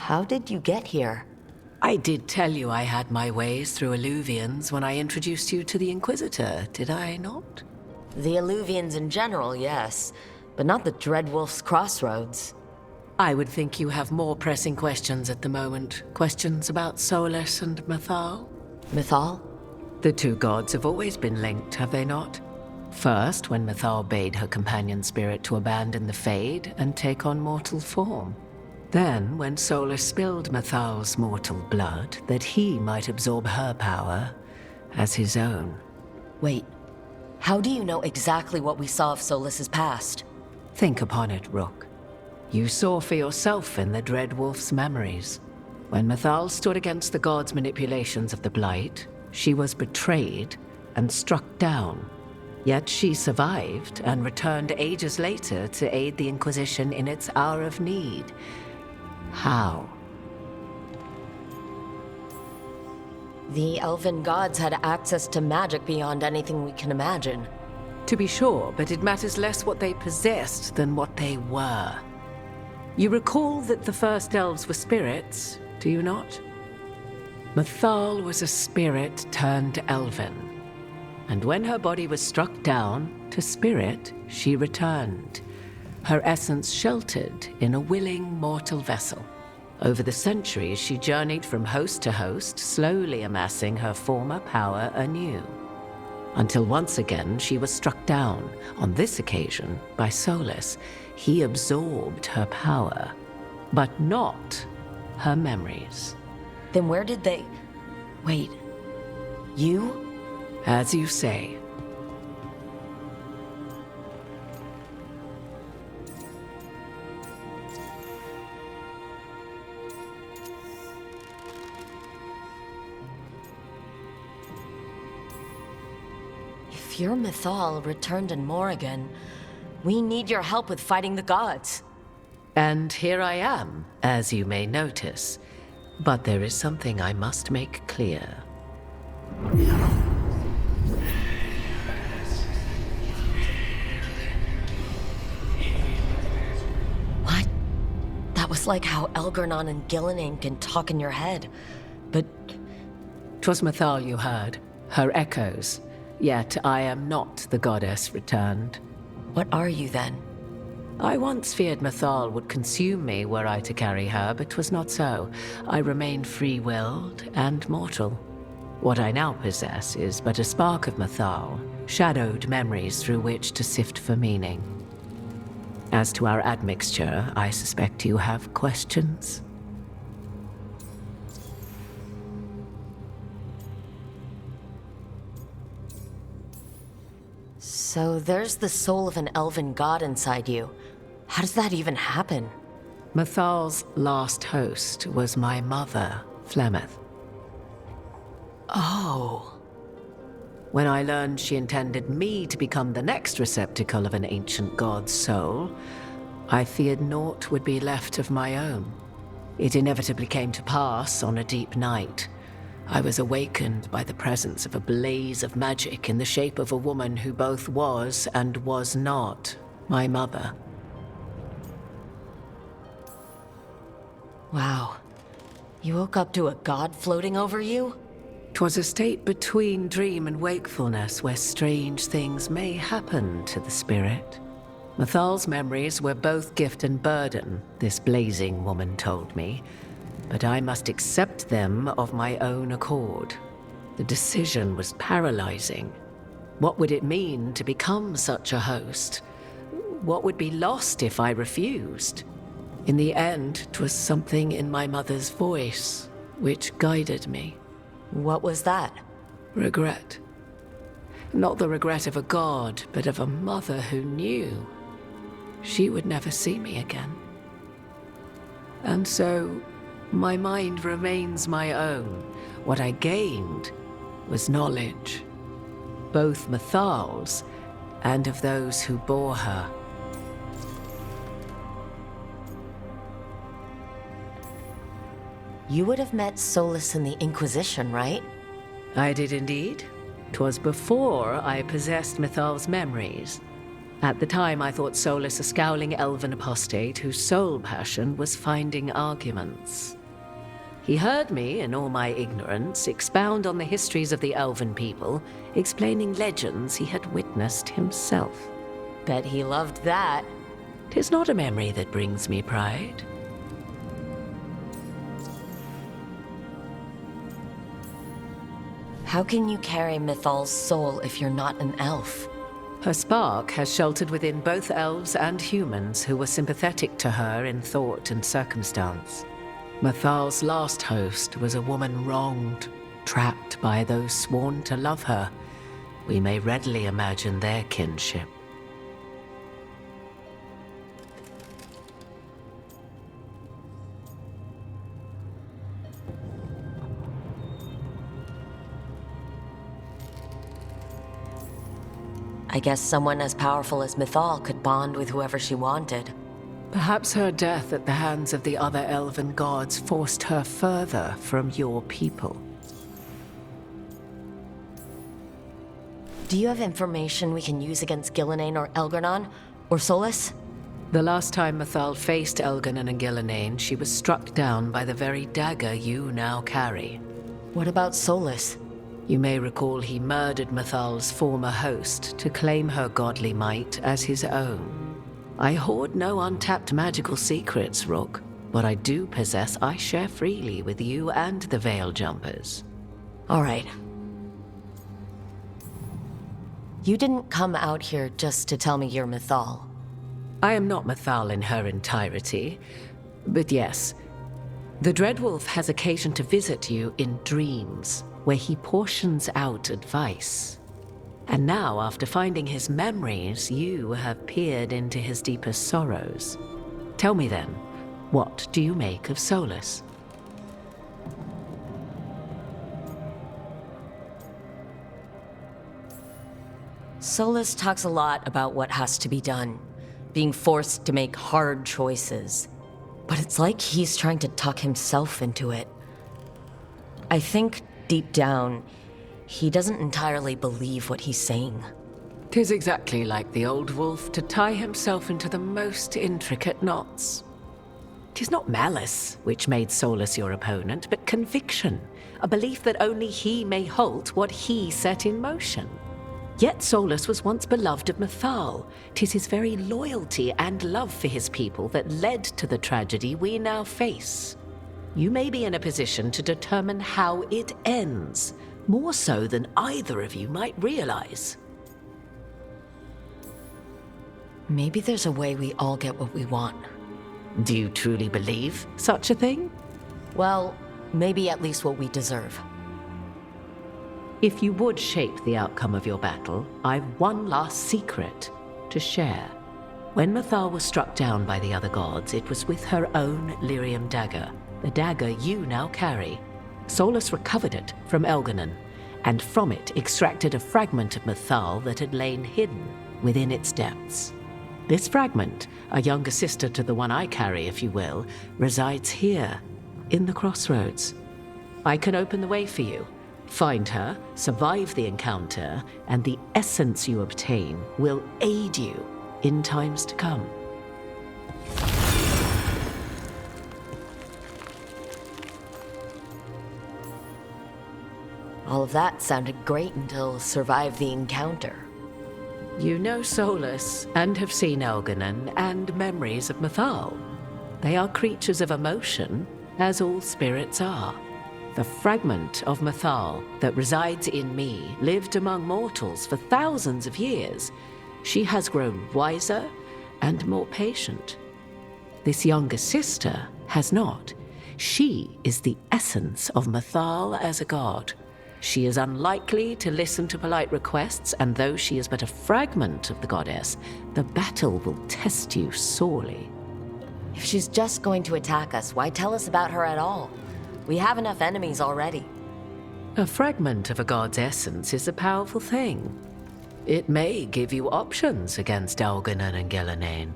How did you get here? I did tell you I had my ways through Illuvians when I introduced you to the Inquisitor, did I not? The Illuvians in general, yes, but not the Dreadwolf's Crossroads. I would think you have more pressing questions at the moment. Questions about Solus and Mythal? Mythal? The two gods have always been linked, have they not? First, when Mythal bade her companion spirit to abandon the Fade and take on mortal form. Then, when Solus spilled Mythal's mortal blood, that he might absorb her power as his own. Wait, how do you know exactly what we saw of Solus's past? Think upon it, Rook. You saw for yourself in the Dreadwolf's memories. When Mythal stood against the gods' manipulations of the Blight, she was betrayed and struck down. Yet she survived and returned ages later to aid the Inquisition in its hour of need. How? The elven gods had access to magic beyond anything we can imagine. To be sure, but it matters less what they possessed than what they were. You recall that the first elves were spirits, do you not? Mythal was a spirit turned elven, and when her body was struck down to spirit, she returned, her essence sheltered in a willing mortal vessel. Over the centuries, she journeyed from host to host, slowly amassing her former power anew, until once again she was struck down, on this occasion by Solus. He absorbed her power, but not her memories. Then where did they... Wait, you? As you say. If your Mythal returned in Morrigan, we need your help with fighting the gods. And here I am, as you may notice. But there is something I must make clear. What? That was like how Elgar'nan and Gillenane can talk in your head. But... 'Twas Mythal you heard, her echoes. Yet I am not the goddess returned. what are you then? I once feared Mythal would consume me were I to carry her, but 'twas not so. I remain free-willed and mortal. What I now possess is but a spark of Mythal, shadowed memories through which to sift for meaning. As to our admixture, I suspect you have questions. So there's the soul of an elven god inside you. How does that even happen? Mythal's last host was my mother, Flemeth. Oh. When I learned she intended me to become the next receptacle of an ancient god's soul, I feared naught would be left of my own. It inevitably came to pass on a deep night. I was awakened by the presence of a blaze of magic in the shape of a woman who both was and was not my mother. Wow. You woke up to a god floating over you? 'Twas a state between dream and wakefulness where strange things may happen to the spirit. Mythal's memories were both gift and burden, this blazing woman told me, but I must accept them of my own accord. The decision was paralyzing. What would it mean to become such a host? What would be lost if I refused? In the end, 'twas something in my mother's voice which guided me. What was that? Regret. Not the regret of a god, but of a mother who knew she would never see me again. And so, my mind remains my own. What I gained was knowledge, both Mythal's and of those who bore her. You would have met Solus in the Inquisition, right? I did indeed. 'Twas before I possessed Mythal's memories. At the time, I thought Solus a scowling elven apostate whose sole passion was finding arguments. He heard me, in all my ignorance, expound on the histories of the elven people, explaining legends he had witnessed himself. Bet he loved that. 'Tis not a memory that brings me pride. How can you carry Mythal's soul if you're not an elf? Her spark has sheltered within both elves and humans who were sympathetic to her in thought and circumstance. Mythal's last host was a woman wronged, trapped by those sworn to love her. We may readily imagine their kinship. I guess someone as powerful as Mythal could bond with whoever she wanted. Perhaps her death at the hands of the other elven gods forced her further from your people. Do you have information we can use against Gillenane or Elgar'nan? Or Solus? The last time Mythal faced Elgar'nan and Gillenane, she was struck down by the very dagger you now carry. What about Solus? You may recall he murdered Mythal's former host to claim her godly might as his own. I hoard no untapped magical secrets, Rook. What I do possess, I share freely with you and the Veil Jumpers. All right. You didn't come out here just to tell me you're Mythal. I am not Mythal in her entirety, but yes, the Dreadwolf has occasion to visit you in dreams, where he portions out advice. And now, after finding his memories, you have peered into his deepest sorrows. Tell me then, what do you make of Solus? Solus talks a lot about what has to be done, being forced to make hard choices. But it's like he's trying to talk himself into it. I think deep down, he doesn't entirely believe what he's saying. 'Tis exactly like the old wolf to tie himself into the most intricate knots. 'Tis not malice which made Solus your opponent, but conviction, a belief that only he may halt what he set in motion. Yet Solus was once beloved of Mythal. 'Tis his very loyalty and love for his people that led to the tragedy we now face. You may be in a position to determine how it ends, more so than either of you might realize. Maybe there's a way we all get what we want. Do you truly believe such a thing? Well, maybe at least what we deserve. If you would shape the outcome of your battle, I've one last secret to share. When Mythal was struck down by the other gods, it was with her own lyrium dagger, the dagger you now carry. Solus recovered it from Elgar'nan, and from it extracted a fragment of Mythal that had lain hidden within its depths. This fragment, a younger sister to the one I carry, if you will, resides here, in the crossroads. I can open the way for you. Find her, survive the encounter, and the essence you obtain will aid you in times to come. All of that sounded great until survive the encounter. You know Solus, and have seen Elgar'nan, and memories of Mythal. They are creatures of emotion, as all spirits are. The fragment of Mythal that resides in me lived among mortals for thousands of years. She has grown wiser and more patient. This younger sister has not. She is the essence of Mythal as a god. She is unlikely to listen to polite requests, and though she is but a fragment of the goddess, the battle will test you sorely. If she's just going to attack us, why tell us about her at all? We have enough enemies already. A fragment of a god's essence is a powerful thing. It may give you options against Elgar'nan and Gillenane,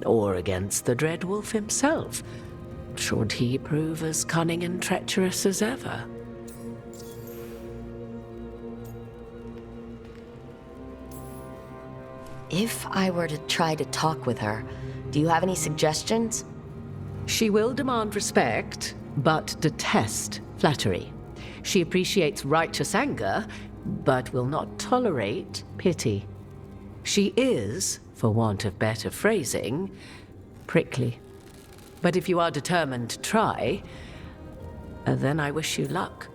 or against the Dreadwolf himself, should he prove as cunning and treacherous as ever. If I were to try to talk with her, do you have any suggestions? She will demand respect, but detest flattery. She appreciates righteous anger, but will not tolerate pity. She is, for want of better phrasing, prickly. But if you are determined to try, then I wish you luck.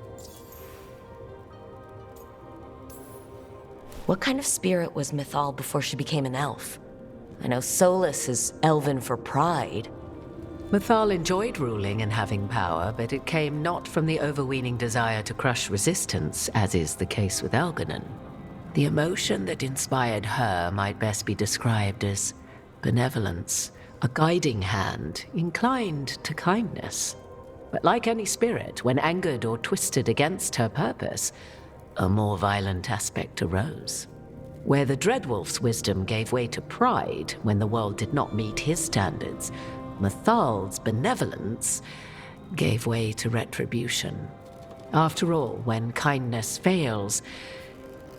What kind of spirit was Mythal before she became an elf? I know Solus is elven for pride. Mythal enjoyed ruling and having power, but it came not from the overweening desire to crush resistance, as is the case with Algernon. The emotion that inspired her might best be described as benevolence, a guiding hand inclined to kindness. But like any spirit, when angered or twisted against her purpose, a more violent aspect arose. Where the Dreadwolf's wisdom gave way to pride when the world did not meet his standards, Mythal's benevolence gave way to retribution. After all, when kindness fails,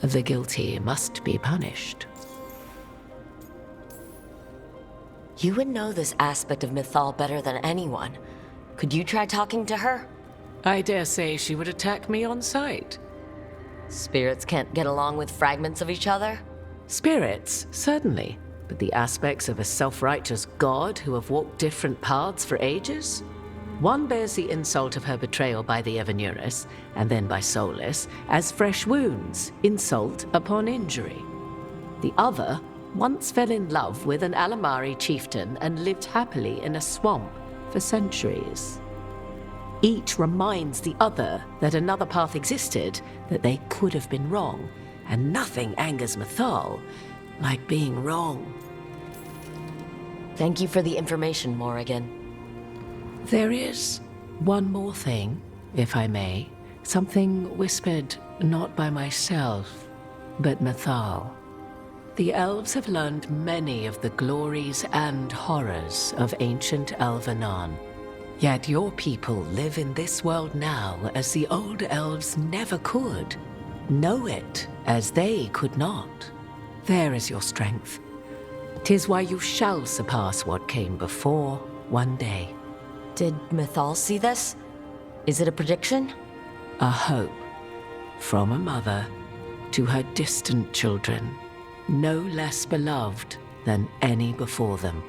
the guilty must be punished. You would know this aspect of Mythal better than anyone. Could you try talking to her? I dare say she would attack me on sight. Spirits can't get along with fragments of each other? Spirits, certainly. But the aspects of a self-righteous god who have walked different paths for ages? One bears the insult of her betrayal by the Evanurus, and then by Solus, as fresh wounds, insult upon injury. The other once fell in love with an Alamari chieftain and lived happily in a swamp for centuries. Each reminds the other that another path existed, that they could have been wrong, and nothing angers Mythal like being wrong. Thank you for the information, Morrigan. There is one more thing, if I may. Something whispered not by myself, but Mythal. The elves have learned many of the glories and horrors of ancient Elvenon. Yet your people live in this world now as the old elves never could. Know it as they could not. There is your strength. 'Tis why you shall surpass what came before one day. Did Mythal see this? Is it a prediction? A hope from a mother to her distant children, no less beloved than any before them.